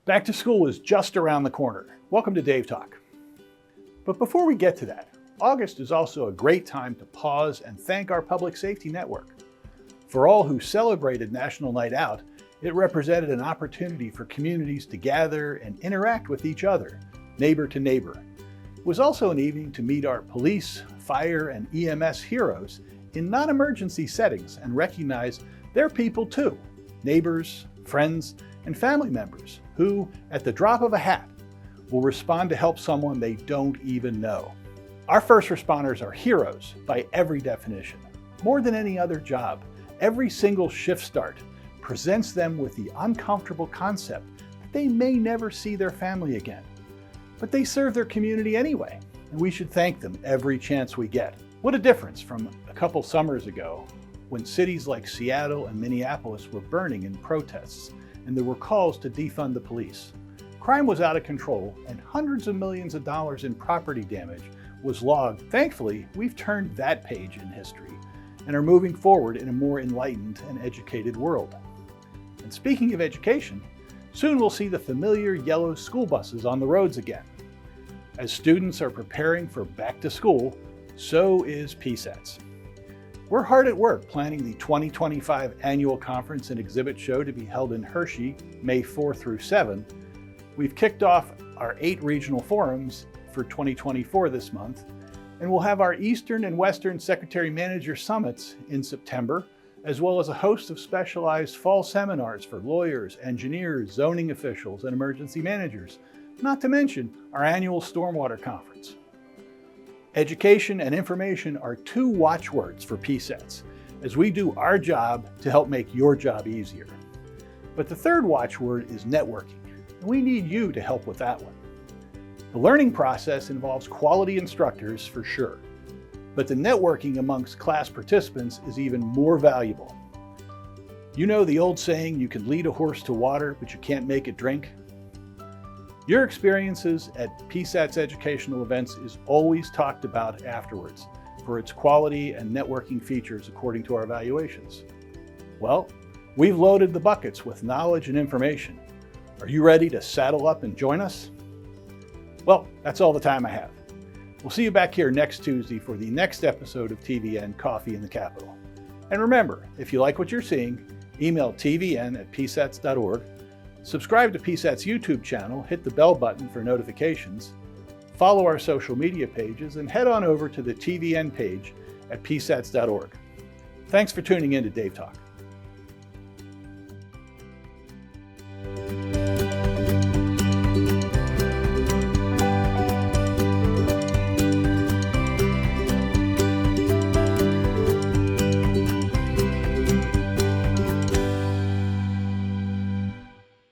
Back to school is just around the corner. Welcome to DaveTalk. But before we get to that, August is also a great time to pause and thank our public safety network. For all who celebrated National Night Out, it represented an opportunity for communities to gather and interact with each other, neighbor to neighbor. It was also an evening to meet our police, fire, and EMS heroes in non-emergency settings and recognize they're people too, neighbors, friends, and family members who, at the drop of a hat, will respond to help someone they don't even know. Our first responders are heroes by every definition. More than any other job, every single shift start presents them with the uncomfortable concept that they may never see their family again. But they serve their community anyway, and we should thank them every chance we get. What a difference from a couple summers ago when cities like Seattle and Minneapolis were burning in protests and there were calls to defund the police. Crime was out of control and hundreds of millions of dollars in property damage was logged. Thankfully, we've turned that page in history and are moving forward in a more enlightened and educated world. And speaking of education, soon we'll see the familiar yellow school buses on the roads again. As students are preparing for back to school, so is PSATS. We're hard at work planning the 2025 annual conference and exhibit show to be held in Hershey, May 4 through 7. We've kicked off our 8 regional forums for 2024 this month, and we'll have our Eastern and Western Secretary Manager Summits in September, as well as a host of specialized fall seminars for lawyers, engineers, zoning officials, and emergency managers, not to mention our annual Stormwater Conference. Education and information are 2 watchwords for PSATS, as we do our job to help make your job easier. But the third watchword is networking, and we need you to help with that one. The learning process involves quality instructors for sure, but the networking amongst class participants is even more valuable. You know the old saying, you can lead a horse to water, but you can't make it drink? Your experiences at PSATS educational events is always talked about afterwards for its quality and networking features according to our evaluations. Well, we've loaded the buckets with knowledge and information. Are you ready to saddle up and join us? Well, that's all the time I have. We'll see you back here next Tuesday for the next episode of TVN Coffee in the Capitol. And remember, if you like what you're seeing, email tvn@psats.org, subscribe to PSAT's YouTube channel, hit the bell button for notifications, follow our social media pages, and head on over to the TVN page at psats.org. Thanks for tuning in to Dave Talk.